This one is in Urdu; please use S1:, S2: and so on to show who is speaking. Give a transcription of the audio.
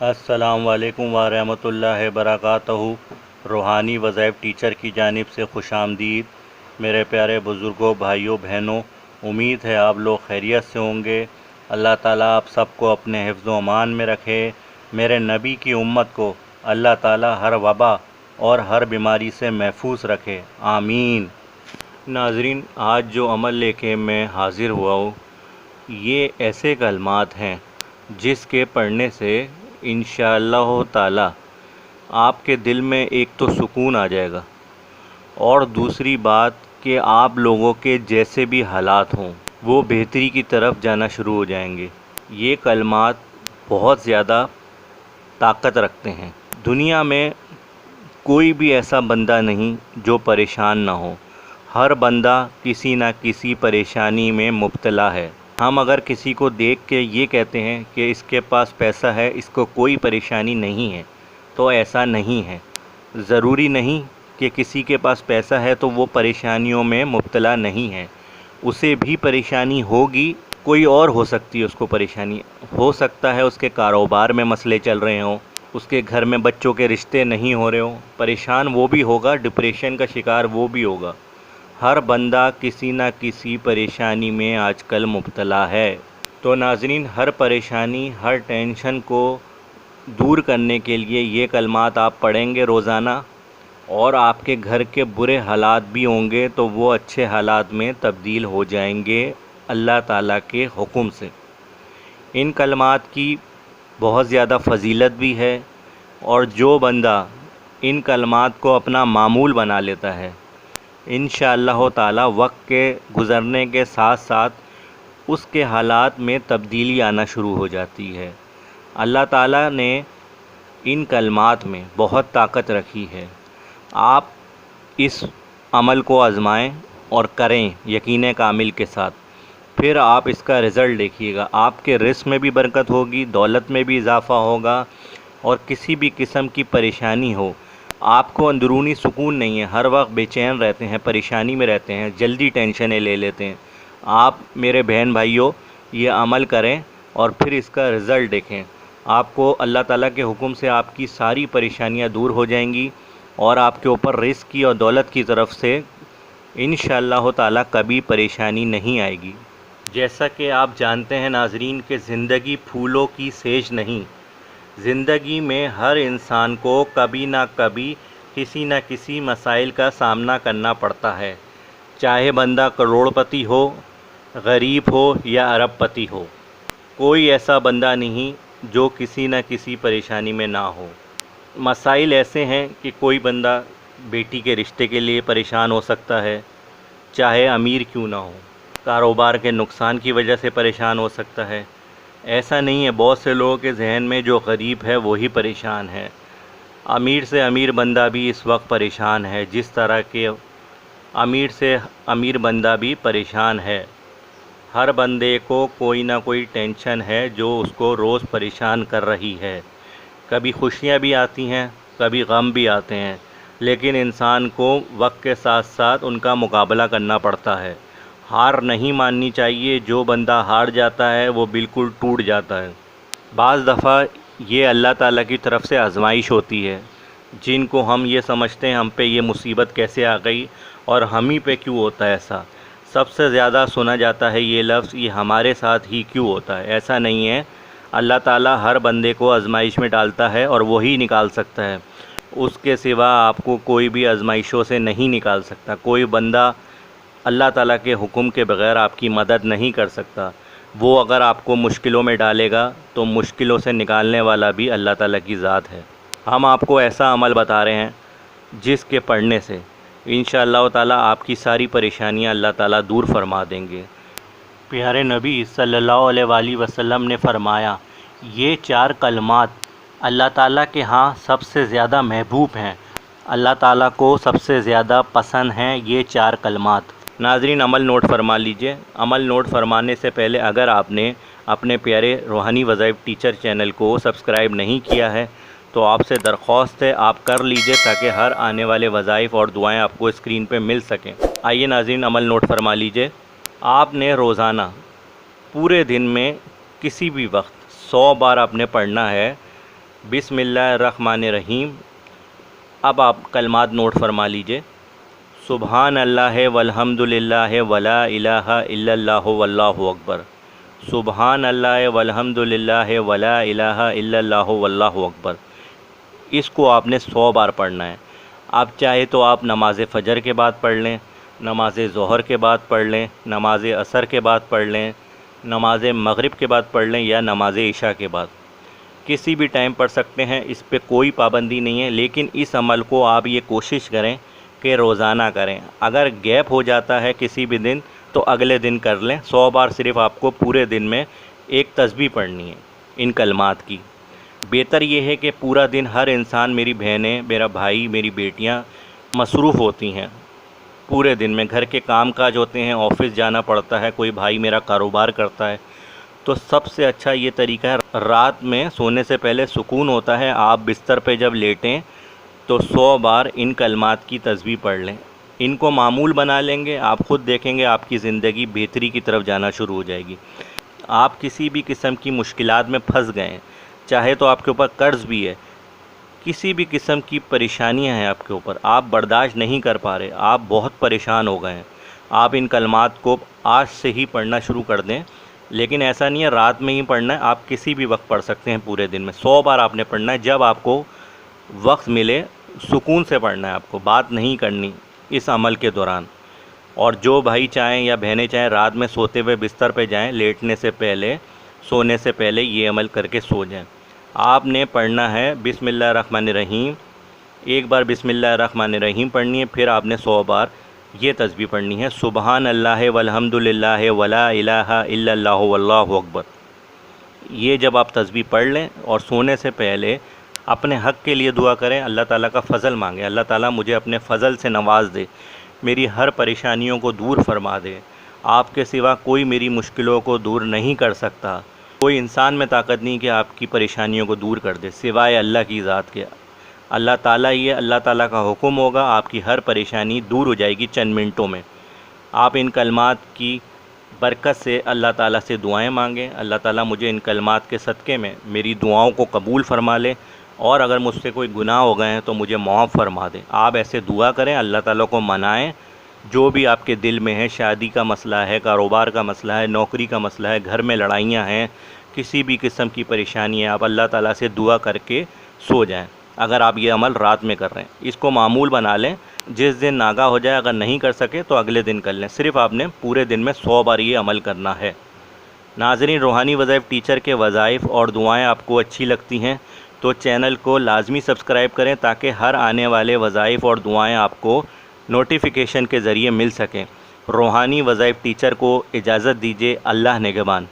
S1: السلام علیکم ورحمۃ اللہ وبرکاتہ۔ روحانی وظائف ٹیچر کی جانب سے خوش آمدید۔ میرے پیارے بزرگوں، بھائیوں، بہنوں، امید ہے آپ لوگ خیریت سے ہوں گے۔ اللہ تعالیٰ آپ سب کو اپنے حفظ و امان میں رکھے۔ میرے نبی کی امت کو اللہ تعالیٰ ہر وبا اور ہر بیماری سے محفوظ رکھے، آمین۔ ناظرین، آج جو عمل لے کے میں حاضر ہوا ہوں، یہ ایسے کلمات ہیں جس کے پڑھنے سے انشاءاللہ تعالی آپ کے دل میں ایک تو سکون آ جائے گا، اور دوسری بات کہ آپ لوگوں کے جیسے بھی حالات ہوں وہ بہتری کی طرف جانا شروع ہو جائیں گے۔ یہ کلمات بہت زیادہ طاقت رکھتے ہیں۔ دنیا میں کوئی بھی ایسا بندہ نہیں جو پریشان نہ ہو، ہر بندہ کسی نہ کسی پریشانی میں مبتلا ہے۔ ہم اگر کسی کو دیکھ کے یہ کہتے ہیں کہ اس کے پاس پیسہ ہے، اس کو کوئی پریشانی نہیں ہے، تو ایسا نہیں ہے۔ ضروری نہیں کہ کسی کے پاس پیسہ ہے تو وہ پریشانیوں میں مبتلا نہیں ہے، اسے بھی پریشانی ہوگی، کوئی اور ہو سکتی ہے اس کو پریشانی۔ ہو سکتا ہے اس کے کاروبار میں مسئلے چل رہے ہوں، اس کے گھر میں بچوں کے رشتے نہیں ہو رہے ہوں، پریشان وہ بھی ہوگا، ڈپریشن کا شکار وہ بھی ہوگا۔ ہر بندہ کسی نہ کسی پریشانی میں آج کل مبتلا ہے۔ تو ناظرین، ہر پریشانی، ہر ٹینشن کو دور کرنے کے لیے یہ کلمات آپ پڑھیں گے روزانہ، اور آپ کے گھر کے برے حالات بھی ہوں گے تو وہ اچھے حالات میں تبدیل ہو جائیں گے اللہ تعالیٰ کے حکم سے۔ ان کلمات کی بہت زیادہ فضیلت بھی ہے، اور جو بندہ ان کلمات کو اپنا معمول بنا لیتا ہے، انشاءاللہ تعالی وقت کے گزرنے کے ساتھ ساتھ اس کے حالات میں تبدیلی آنا شروع ہو جاتی ہے۔ اللہ تعالیٰ نے ان کلمات میں بہت طاقت رکھی ہے۔ آپ اس عمل کو آزمائیں اور کریں یقین کامل کے ساتھ، پھر آپ اس کا رزلٹ دیکھیے گا۔ آپ کے رزق میں بھی برکت ہوگی، دولت میں بھی اضافہ ہوگا، اور کسی بھی قسم کی پریشانی ہو، آپ کو اندرونی سکون نہیں ہے، ہر وقت بے چین رہتے ہیں، پریشانی میں رہتے ہیں، جلدی ٹینشنیں لے لیتے ہیں، آپ میرے بہن بھائیوں یہ عمل کریں اور پھر اس کا رزلٹ دیکھیں۔ آپ کو اللہ تعالیٰ کے حکم سے آپ کی ساری پریشانیاں دور ہو جائیں گی، اور آپ کے اوپر رزق کی اور دولت کی طرف سے انشاءاللہ تعالیٰ کبھی پریشانی نہیں آئے گی۔ جیسا کہ آپ جانتے ہیں ناظرین کہ زندگی پھولوں کی سیج نہیں۔ زندگی میں ہر انسان کو کبھی نہ کبھی کسی نہ کسی مسائل کا سامنا کرنا پڑتا ہے، چاہے بندہ کروڑ پتی ہو، غریب ہو یا ارب پتی ہو، کوئی ایسا بندہ نہیں جو کسی نہ کسی پریشانی میں نہ ہو۔ مسائل ایسے ہیں کہ کوئی بندہ بیٹی کے رشتے کے لیے پریشان ہو سکتا ہے، چاہے امیر کیوں نہ ہو، کاروبار کے نقصان کی وجہ سے پریشان ہو سکتا ہے۔ ایسا نہیں ہے، بہت سے لوگوں کے ذہن میں جو غریب ہے وہی پریشان ہے۔ امیر سے امیر بندہ بھی اس وقت پریشان ہے، جس طرح کہ امیر سے امیر بندہ بھی پریشان ہے۔ ہر بندے کو کوئی نہ کوئی ٹینشن ہے جو اس کو روز پریشان کر رہی ہے۔ کبھی خوشیاں بھی آتی ہیں، کبھی غم بھی آتے ہیں، لیکن انسان کو وقت کے ساتھ ساتھ ان کا مقابلہ کرنا پڑتا ہے۔ ہار نہیں ماننی چاہیے، جو بندہ ہار جاتا ہے وہ بالکل ٹوٹ جاتا ہے۔ بعض دفعہ یہ اللہ تعالیٰ کی طرف سے آزمائش ہوتی ہے، جن کو ہم یہ سمجھتے ہیں ہم پہ یہ مصیبت کیسے آ گئی اور ہم ہی پہ کیوں ہوتا ہے ایسا۔ سب سے زیادہ سنا جاتا ہے یہ لفظ، یہ ہمارے ساتھ ہی کیوں ہوتا ہے۔ ایسا نہیں ہے، اللہ تعالیٰ ہر بندے کو آزمائش میں ڈالتا ہے اور وہی نکال سکتا ہے، اس کے سوا آپ کو کوئی بھی آزمائشوں سے نہیں نکال سکتا۔ کوئی بندہ اللہ تعالیٰ کے حکم کے بغیر آپ کی مدد نہیں کر سکتا۔ وہ اگر آپ کو مشکلوں میں ڈالے گا تو مشکلوں سے نکالنے والا بھی اللہ تعالیٰ کی ذات ہے۔ ہم آپ کو ایسا عمل بتا رہے ہیں جس کے پڑھنے سے انشاءاللہ تعالیٰ آپ کی ساری پریشانیاں اللہ تعالیٰ دور فرما دیں گے۔ پیارے نبی صلی اللہ علیہ وآلہ وسلم نے فرمایا، یہ 4 کلمات اللہ تعالیٰ کے ہاں سب سے زیادہ محبوب ہیں، اللہ تعالیٰ کو سب سے زیادہ پسند ہیں یہ 4 کلمات۔ ناظرین، عمل نوٹ فرما لیجئے۔ عمل نوٹ فرمانے سے پہلے اگر آپ نے اپنے پیارے روحانی وظائف ٹیچر چینل کو سبسکرائب نہیں کیا ہے تو آپ سے درخواست ہے آپ کر لیجئے، تاکہ ہر آنے والے وظائف اور دعائیں آپ کو اسکرین پہ مل سکیں۔ آئیے ناظرین، عمل نوٹ فرما لیجئے۔ آپ نے روزانہ پورے دن میں کسی بھی وقت 100 بار آپ نے پڑھنا ہے، بسم اللہ الرحمن الرحیم۔ اب آپ کلمات نوٹ فرما لیجئے۔ سبحان اللہ والحمد للہ ولا الہ الا اللہ واللہ اکبر۔ سبحان اللہ والحمد للہ ولا الہ الا اللہ واللہ اکبر۔ اس کو آپ نے 100 بار پڑھنا ہے۔ آپ چاہے تو آپ نماز فجر کے بعد پڑھ لیں، نماز ظہر کے بعد پڑھ لیں، نماز عصر کے بعد پڑھ لیں، نماز مغرب کے بعد پڑھ لیں یا نماز عشاء کے بعد، کسی بھی ٹائم پڑھ سکتے ہیں، اس پہ کوئی پابندی نہیں ہے۔ لیکن اس عمل کو آپ یہ کوشش کریں کہ روزانہ کریں۔ اگر گیپ ہو جاتا ہے کسی بھی دن تو اگلے دن کر لیں۔ 100 بار صرف آپ کو پورے دن میں ایک تسبیح پڑھنی ہے ان کلمات کی۔ بہتر یہ ہے کہ پورا دن ہر انسان، میری بہنیں، میرا بھائی، میری بیٹیاں مصروف ہوتی ہیں پورے دن میں، گھر کے کام کاج ہوتے ہیں، آفس جانا پڑتا ہے، کوئی بھائی میرا کاروبار کرتا ہے، تو سب سے اچھا یہ طریقہ ہے، رات میں سونے سے پہلے سکون ہوتا ہے، آپ بستر پہ جب لیٹیں تو 100 بار ان کلمات کی تسبیح پڑھ لیں۔ ان کو معمول بنا لیں گے، آپ خود دیکھیں گے آپ کی زندگی بہتری کی طرف جانا شروع ہو جائے گی۔ آپ کسی بھی قسم کی مشکلات میں پھنس گئے ہیں، چاہے تو آپ کے اوپر قرض بھی ہے، کسی بھی قسم کی پریشانیاں ہیں آپ کے اوپر، آپ برداشت نہیں کر پا رہے، آپ بہت پریشان ہو گئے ہیں، آپ ان کلمات کو آج سے ہی پڑھنا شروع کر دیں۔ لیکن ایسا نہیں ہے رات میں ہی پڑھنا ہے، آپ کسی بھی وقت پڑھ سکتے ہیں پورے دن میں۔ 100 بار آپ نے پڑھنا ہے، جب آپ کو وقت ملے سکون سے پڑھنا ہے، آپ کو بات نہیں کرنی اس عمل کے دوران۔ اور جو بھائی چاہیں یا بہنیں چاہیں رات میں سوتے ہوئے بستر پہ جائیں، لیٹنے سے پہلے، سونے سے پہلے یہ عمل کر کے سو جائیں۔ آپ نے پڑھنا ہے بسم اللہ الرحمن الرحیم، ایک بار بسم اللہ الرحمن الرحیم پڑھنی ہے، پھر آپ نے 100 بار یہ تسبیح پڑھنی ہے، سبحان اللہ والحمد للہ ولا الہ الا اللہ واللہ اکبر۔ یہ جب آپ تسبیح پڑھ لیں اور سونے سے پہلے اپنے حق کے لیے دعا کریں، اللہ تعالیٰ کا فضل مانگیں، اللہ تعالیٰ مجھے اپنے فضل سے نواز دے، میری ہر پریشانیوں کو دور فرما دے۔ آپ کے سوا کوئی میری مشکلوں کو دور نہیں کر سکتا، کوئی انسان میں طاقت نہیں کہ آپ کی پریشانیوں کو دور کر دے سوائے اللہ کی ذات کے۔ اللہ تعالیٰ ہی ہے، اللہ تعالیٰ کا حکم ہوگا، آپ کی ہر پریشانی دور ہو جائے گی چند منٹوں میں۔ آپ ان کلمات کی برکت سے اللہ تعالیٰ سے دعائیں مانگیں، اللہ تعالیٰ مجھے ان کلمات کے صدقے میں میری دعاؤں کو قبول فرما لے، اور اگر مجھ سے کوئی گناہ ہو گئے ہیں تو مجھے معاف فرما دے۔ آپ ایسے دعا کریں، اللہ تعالیٰ کو منائیں، جو بھی آپ کے دل میں ہے، شادی کا مسئلہ ہے، کاروبار کا مسئلہ ہے، نوکری کا مسئلہ ہے، گھر میں لڑائیاں ہیں، کسی بھی قسم کی پریشانی ہے، آپ اللہ تعالیٰ سے دعا کر کے سو جائیں۔ اگر آپ یہ عمل رات میں کر رہے ہیں، اس کو معمول بنا لیں، جس دن ناگاہ ہو جائے، اگر نہیں کر سکے تو اگلے دن کر لیں، صرف آپ نے پورے دن میں 100 بار یہ عمل کرنا ہے۔ ناظرین، روحانی وظائف ٹیچر کے وظائف اور دعائیں آپ کو اچھی لگتی ہیں تو چینل کو لازمی سبسکرائب کریں تاکہ ہر آنے والے وظائف اور دعائیں آپ کو نوٹیفیکیشن کے ذریعے مل سکیں۔ روحانی وظائف ٹیچر کو اجازت دیجیے، اللہ نگہبان۔